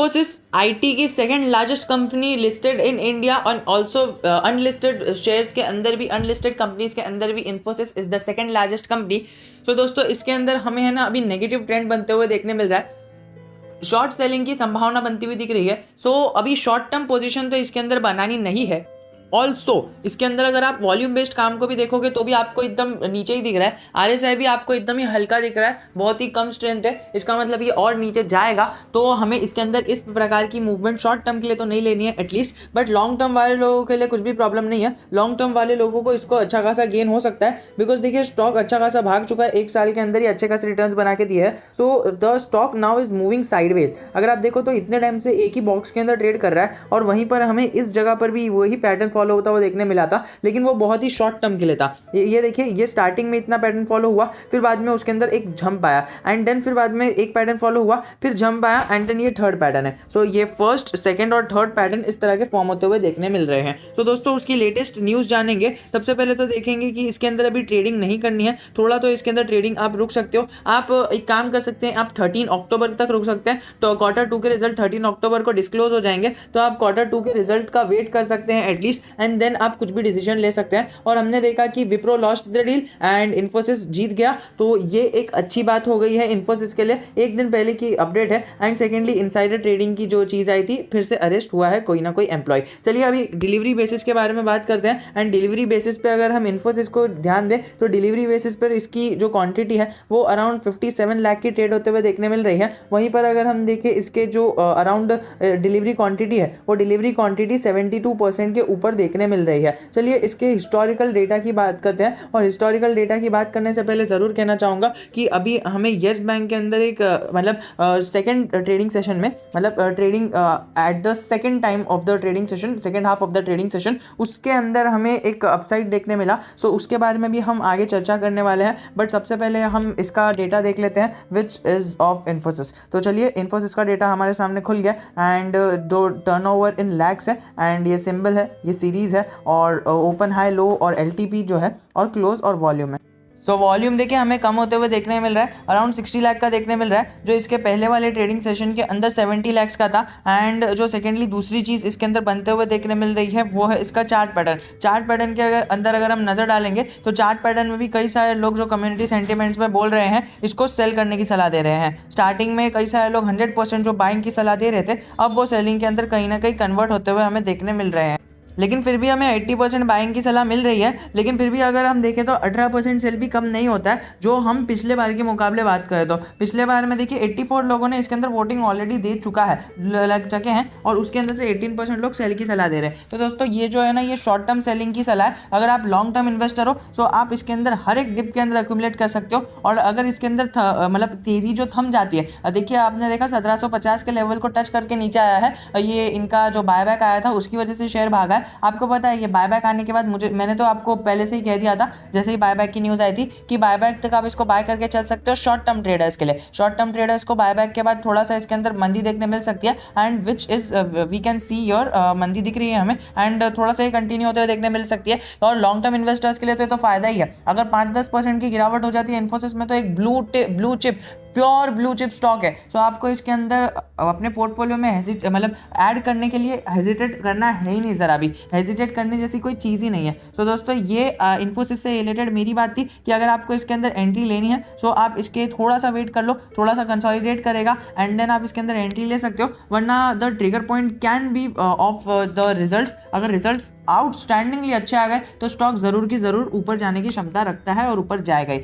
Infosys IT की second largest company listed in India और also unlisted shares के अंदर भी, अनलिस्टेड कंपनीज के अंदर भी Infosys is the second largest company. तो दोस्तों इसके अंदर हमें है ना अभी नेगेटिव ट्रेंड बनते हुए देखने मिल रहा है, शॉर्ट सेलिंग की संभावना बनती हुई दिख रही है। सो अभी शॉर्ट टर्म पोजीशन तो इसके अंदर बनानी नहीं है। ऑल्सो इसके अंदर अगर आप वॉल्यूम बेस्ड काम को भी देखोगे तो भी आपको एकदम नीचे ही दिख रहा है, आरएसआई भी आपको एकदम ही हल्का दिख रहा है, बहुत ही कम स्ट्रेंथ है, इसका मतलब ये और नीचे जाएगा। तो हमें इसके अंदर इस प्रकार की मूवमेंट शॉर्ट टर्म के लिए तो नहीं लेनी है एटलीस्ट, बट लॉन्ग टर्म वाले लोगों के लिए कुछ भी प्रॉब्लम नहीं है। लॉन्ग टर्म वाले लोगों को इसको अच्छा खासा गेन हो सकता है, बिकॉज देखिए स्टॉक अच्छा खासा भाग चुका है, एक साल के अंदर ही अच्छे खासे रिटर्न बना के दिए है। So the stock now is moving sideways. अगर आप देखो तो इतने टाइम से एक ही बॉक्स के अंदर ट्रेड कर रहा है और वहीं पर हमें इस जगह पर भी वही पैटर्न फॉलो होता हुआ देखने मिला था, लेकिन वो बहुत ही शॉर्ट टर्म के लिए था। ये देखिए, ये स्टार्टिंग में इतना पैटर्न फॉलो हुआ, फिर बाद में उसके अंदर एक जंप आया एंड देन फिर बाद में एक पैटर्न फॉलो हुआ, फिर जंप आया एंड देन ये थर्ड पैटर्न है। सो ये फर्स्ट, सेकंड और थर्ड पैटर्न इस तरह के फॉर्म होते हुए देखने मिल रहे हैं। तो दोस्तों उसकी लेटेस्ट न्यूज जानेंगे। सबसे पहले तो देखेंगे कि इसके अंदर अभी ट्रेडिंग नहीं करनी है, थोड़ा तो इसके अंदर ट्रेडिंग आप रुक सकते हो। आप एक काम कर सकते हैं, आप 13 अक्टूबर तक रुक सकते हैं। तो क्वार्टर 2 के रिजल्ट 13 अक्टूबर को डिस्क्लोज हो जाएंगे, तो आप क्वार्टर 2 के रिजल्ट का वेट कर सकते हैं एटलीस्ट, एंड देन आप कुछ भी डिसीजन ले सकते हैं। और हमने देखा कि Wipro lost the deal and Infosys जीत गया, तो ये एक अच्छी बात हो गई है इन्फोसिस के लिए। एक दिन पहले की अपडेट है। एंड सेकेंडली इनसाइडर ट्रेडिंग की जो चीज आई थी, फिर से अरेस्ट हुआ है कोई ना कोई एम्प्लॉय। चलिए अभी डिलीवरी बेसिस के बारे में बात करते हैं। एंड डिलीवरी बेसिस पे अगर हम इन्फोसिस को ध्यान दें तो डिलीवरी बेसिस पर इसकी जो क्वांटिटी है वो अराउंड 57 लाख की ट्रेड होते हुए देखने मिल रही है। वहीं पर अगर हम देखें इसके जो अराउंड डिलीवरी क्वांटिटी है, वो डिलीवरी क्वांटिटी 72% के ऊपर देखने मिल रही है। चलिए इसके हिस्टोरिकल डेटा की बात करते हैं। और हिस्टोरिकल डेटा की बात करने से पहले ज़रूर कहना चाहूँगा कि अभी हमें येस बैंक के अंदर एक मतलब सेकंड ट्रेडिंग सेशन में, मतलब trading at the second time of the trading session, second half of the trading session, उसके अंदर हमें एक अपसाइड देखने मिला। सो उसके बारे में भी हम आगे चर्चा करने वाले हैं, बट सबसे पहले हम इसका डेटा देख लेते हैं विच इज़ ऑफ इन्फोसिस। तो चलिए इन्फोसिस का डेटा हमारे सामने खुल गया एंड दो टर्नओवर इन लैक्स है एंड ये सिंबल है, ये सीरीज़ है और ओपन हाई लो और एलटीपी जो है और क्लोज और वॉल्यूम है। सो वॉल्यूम देखिए हमें कम होते हुए देखने मिल रहा है, अराउंड 60 लाख का देखने मिल रहा है, जो इसके पहले वाले ट्रेडिंग सेशन के अंदर 70 लाख का था। एंड जो सेकेंडली दूसरी चीज़ इसके अंदर बनते हुए देखने मिल रही है वो है इसका चार्ट पैटर्न। चार्ट पैटर्न के अंदर अगर हम नज़र डालेंगे तो चार्ट पैटर्न में भी कई सारे लोग जो कम्युनिटी सेंटिमेंट्स में बोल रहे हैं इसको सेल करने की सलाह दे रहे हैं। स्टार्टिंग में कई सारे लोग 100% जो बाइंग की सलाह दे रहे थे, अब वो सेलिंग के अंदर कहीं ना कहीं कन्वर्ट होते हुए हमें देखने मिल रहे हैं। लेकिन फिर भी हमें 80% बाइंग की सलाह मिल रही है, लेकिन फिर भी अगर हम देखें तो 18% सेल भी कम नहीं होता है। जो हम पिछले बार के मुकाबले बात करें तो पिछले बार में देखिए 84 लोगों ने इसके अंदर वोटिंग ऑलरेडी दे चुका है, लग चुके हैं, और उसके अंदर से 18% लोग सेल की सलाह दे रहे हैं। तो दोस्तों ये जो है ना, ये शॉर्ट टर्म सेलिंग की सलाह है। अगर आप लॉन्ग टर्म इन्वेस्टर हो तो आप इसके अंदर हर एक डिप के अंदर एक्यूमुलेट कर सकते हो। और अगर इसके अंदर मतलब तेजी जो थम जाती है, देखिए आपने देखा 1750 के लेवल को टच करके नीचे आया है, ये इनका जो बायबैक आया था उसकी वजह से शेयर भागा है। आपको पता है ये बायबैक आने के बाद मैंने तो आपको पहले से ही कह दिया था, जैसे ही बायबैक की न्यूज़ आई थी, कि बायबैक तक आप इसको बाय करके चल सकते हो शॉर्ट टर्म ट्रेडर्स के लिए। शॉर्ट टर्म ट्रेडर्स को बायबैक के बाद थोड़ा सा इसके अंदर मंदी देखने मिल सकती है, and which is we can see your मंदी दिख रही है हमें, एंड थोड़ा सा ही कंटिन्यू होते हुए देखने मिल सकती है। और लॉन्ग टर्म इन्वेस्टर्स के लिए तो ये तो फायदा ही है। अगर 5-10% की गिरावट हो जाती है इन्फोसिस में, तो एक blue chip pure blue chip stock है। सो आपको इसके अंदर अपने पोर्टफोलियो में मतलब ऐड करने के लिए हेजिटेट करना है ही नहीं, ज़रा भी हेजिटेट करने जैसी कोई चीज़ ही नहीं है। सो दोस्तों ये इन्फोसिस से रिलेटेड मेरी बात थी कि अगर आपको इसके अंदर एंट्री लेनी है सो आप इसके थोड़ा सा वेट कर लो, थोड़ा सा कंसोलिडेट करेगा एंड देन आप इसके अंदर एंट्री ले सकते हो, वरना the trigger point can be of the results. अगर रिजल्ट्स आउटस्टैंडिंगली अच्छे आ गए तो स्टॉक ज़रूर की ज़रूर ऊपर जाने की क्षमता रखता है और ऊपर जाएगा ही।